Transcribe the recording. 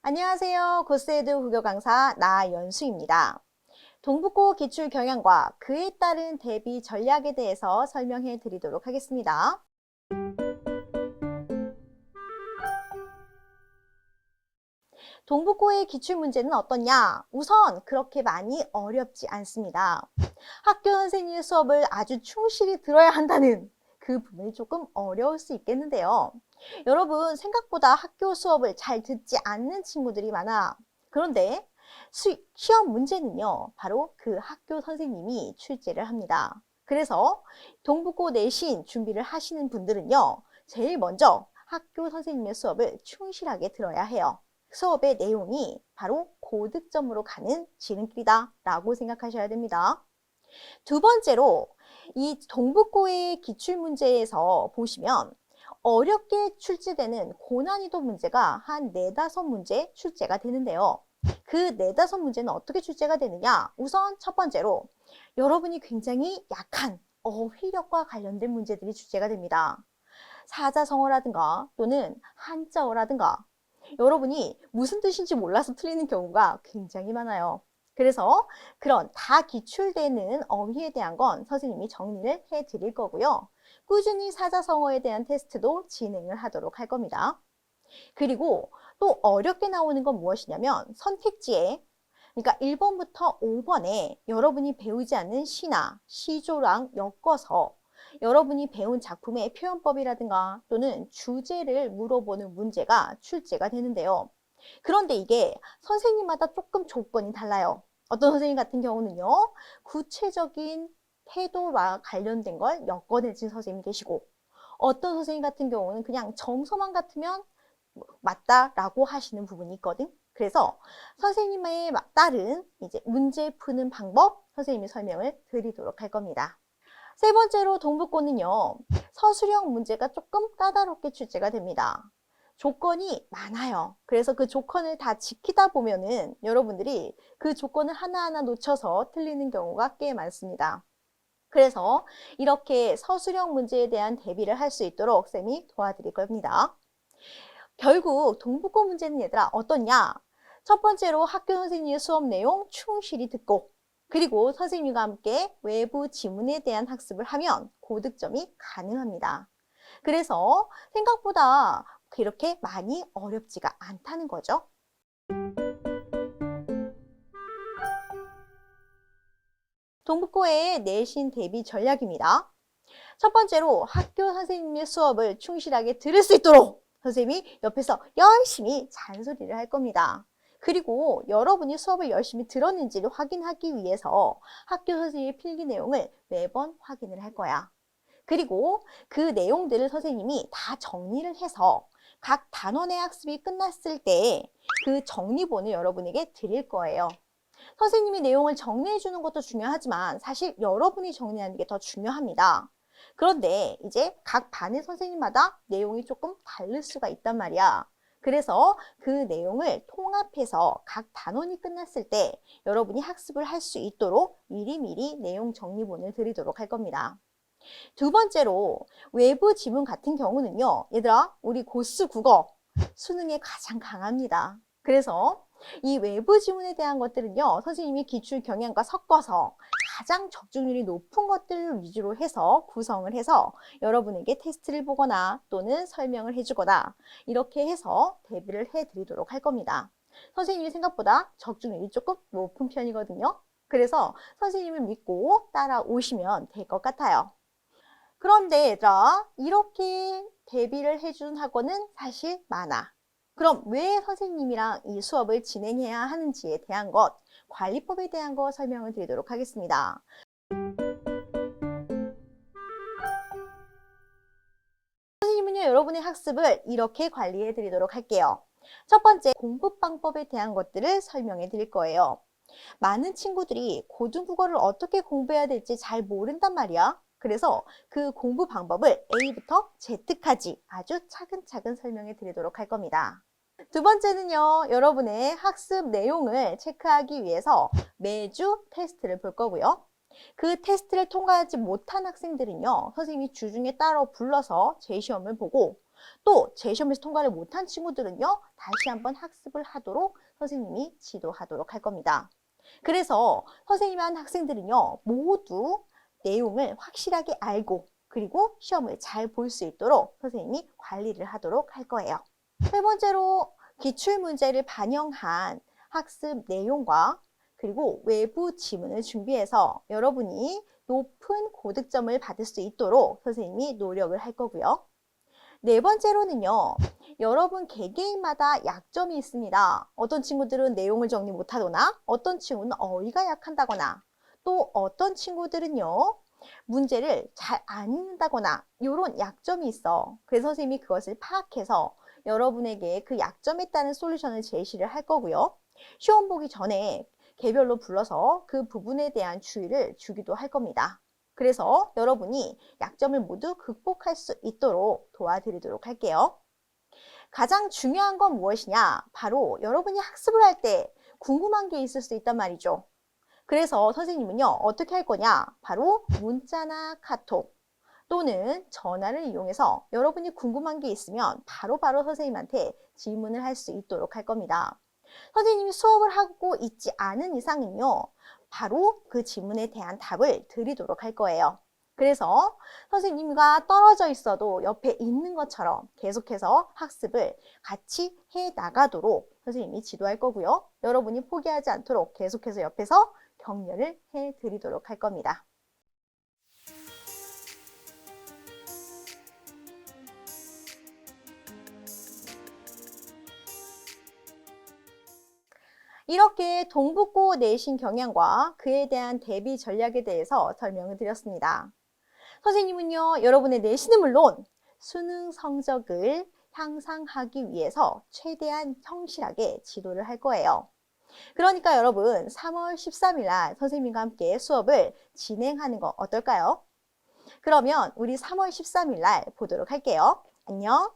안녕하세요. 고스에드 국어 강사 나연수입니다. 동북고 기출 경향과 그에 따른 대비 전략에 대해서 설명해 드리도록 하겠습니다. 동북고의 기출 문제는 어떠냐? 우선 그렇게 많이 어렵지 않습니다. 학교 선생님의 수업을 아주 충실히 들어야 한다는 그 부분이 조금 어려울 수 있겠는데요. 여러분, 생각보다 학교 수업을 잘 듣지 않는 친구들이 많아. 그런데 시험 문제는요, 바로 그 학교 선생님이 출제를 합니다. 그래서 동북고 내신 준비를 하시는 분들은요, 제일 먼저 학교 선생님의 수업을 충실하게 들어야 해요. 수업의 내용이 바로 고득점으로 가는 지름길이다 라고 생각하셔야 됩니다. 두 번째로 이 동북고의 기출문제에서 보시면 어렵게 출제되는 고난이도 문제가 한 4~5문제 출제가 되는데요. 그 4~5문제는 어떻게 출제가 되느냐? 우선 첫 번째로 여러분이 굉장히 약한 어휘력과 관련된 문제들이 출제가 됩니다. 사자성어라든가 또는 한자어라든가 여러분이 무슨 뜻인지 몰라서 틀리는 경우가 굉장히 많아요. 그래서 그런 다 기출되는 어휘에 대한 건 선생님이 정리를 해 드릴 거고요. 꾸준히 사자성어에 대한 테스트도 진행을 하도록 할 겁니다. 그리고 또 어렵게 나오는 건 무엇이냐면 선택지에 그러니까 1번부터 5번에 여러분이 배우지 않는 시나 시조랑 엮어서 여러분이 배운 작품의 표현법이라든가 또는 주제를 물어보는 문제가 출제가 되는데요. 그런데 이게 선생님마다 조금 조건이 달라요. 어떤 선생님 같은 경우는요, 구체적인 태도와 관련된 걸 엮어내신 선생님이 계시고, 어떤 선생님 같은 경우는 그냥 점수만 같으면 맞다라고 하시는 부분이 있거든. 그래서 선생님에 따른 이제 문제 푸는 방법 선생님이 설명을 드리도록 할 겁니다. 세 번째로 동북고는요, 서술형 문제가 조금 까다롭게 출제가 됩니다. 조건이 많아요. 그래서 그 조건을 다 지키다 보면은 여러분들이 그 조건을 하나하나 놓쳐서 틀리는 경우가 꽤 많습니다. 그래서 이렇게 서술형 문제에 대한 대비를 할 수 있도록 쌤이 도와드릴 겁니다. 결국 동북고 문제는 얘들아 어떠냐? 첫 번째로 학교 선생님의 수업 내용 충실히 듣고 그리고 선생님과 함께 외부 지문에 대한 학습을 하면 고득점이 가능합니다. 그래서 생각보다 그렇게 많이 어렵지가 않다는 거죠. 동북고의 내신 대비 전략입니다. 첫 번째로 학교 선생님의 수업을 충실하게 들을 수 있도록 선생님이 옆에서 열심히 잔소리를 할 겁니다. 그리고 여러분이 수업을 열심히 들었는지를 확인하기 위해서 학교 선생님의 필기 내용을 매번 확인을 할 거야. 그리고 그 내용들을 선생님이 다 정리를 해서 각 단원의 학습이 끝났을 때 그 정리본을 여러분에게 드릴 거예요. 선생님이 내용을 정리해 주는 것도 중요하지만 사실 여러분이 정리하는 게 더 중요합니다. 그런데 이제 각 반의 선생님마다 내용이 조금 다를 수가 있단 말이야. 그래서 그 내용을 통합해서 각 단원이 끝났을 때 여러분이 학습을 할 수 있도록 미리미리 내용 정리본을 드리도록 할 겁니다. 두 번째로 외부 지문 같은 경우는요. 얘들아, 우리 고스 국어 수능에 가장 강합니다. 그래서 이 외부 지문에 대한 것들은요. 선생님이 기출 경향과 섞어서 가장 적중률이 높은 것들을 위주로 해서 구성을 해서 여러분에게 테스트를 보거나 또는 설명을 해주거나 이렇게 해서 대비를 해드리도록 할 겁니다. 선생님이 생각보다 적중률이 조금 높은 편이거든요. 그래서 선생님을 믿고 따라오시면 될 것 같아요. 그런데 얘들아, 이렇게 대비를 해준 학원은 사실 많아. 그럼 왜 선생님이랑 이 수업을 진행해야 하는지에 대한 것, 관리법에 대한 거 설명을 드리도록 하겠습니다. 선생님은요, 여러분의 학습을 이렇게 관리해 드리도록 할게요. 첫 번째, 공부 방법에 대한 것들을 설명해 드릴 거예요. 많은 친구들이 고등국어를 어떻게 공부해야 될지 잘 모른단 말이야. 그래서 그 공부 방법을 A부터 Z까지 아주 차근차근 설명해 드리도록 할 겁니다. 두 번째는요, 여러분의 학습 내용을 체크하기 위해서 매주 테스트를 볼 거고요. 그 테스트를 통과하지 못한 학생들은요, 선생님이 주중에 따로 불러서 재시험을 보고 또 재시험에서 통과를 못한 친구들은요, 다시 한번 학습을 하도록 선생님이 지도하도록 할 겁니다. 그래서 선생님한 학생들은요, 모두 내용을 확실하게 알고 그리고 시험을 잘 볼 수 있도록 선생님이 관리를 하도록 할 거예요. 세 번째로 기출문제를 반영한 학습 내용과 그리고 외부 지문을 준비해서 여러분이 높은 고득점을 받을 수 있도록 선생님이 노력을 할 거고요. 네 번째로는요, 여러분 개개인마다 약점이 있습니다. 어떤 친구들은 내용을 정리 못하거나 어떤 친구는 어휘가 약한다거나 또 어떤 친구들은요, 문제를 잘 안 읽는다거나 이런 약점이 있어. 그래서 선생님이 그것을 파악해서 여러분에게 그 약점에 따른 솔루션을 제시를 할 거고요. 시험 보기 전에 개별로 불러서 그 부분에 대한 주의를 주기도 할 겁니다. 그래서 여러분이 약점을 모두 극복할 수 있도록 도와드리도록 할게요. 가장 중요한 건 무엇이냐? 바로 여러분이 학습을 할 때 궁금한 게 있을 수 있단 말이죠. 그래서 선생님은요, 어떻게 할 거냐? 바로 문자나 카톡 또는 전화를 이용해서 여러분이 궁금한 게 있으면 바로바로 선생님한테 질문을 할 수 있도록 할 겁니다. 선생님이 수업을 하고 있지 않은 이상은요, 바로 그 질문에 대한 답을 드리도록 할 거예요. 그래서 선생님과 떨어져 있어도 옆에 있는 것처럼 계속해서 학습을 같이 해 나가도록 선생님이 지도할 거고요. 여러분이 포기하지 않도록 계속해서 옆에서 격려를 해 드리도록 할 겁니다. 이렇게 동북고 내신 경향과 그에 대한 대비 전략에 대해서 설명을 드렸습니다. 선생님은요, 여러분의 내신은 물론 수능 성적을 향상하기 위해서 최대한 성실하게 지도를 할 거예요. 그러니까 여러분 3월 13일 날 선생님과 함께 수업을 진행하는 거 어떨까요? 그러면 우리 3월 13일 날 보도록 할게요. 안녕.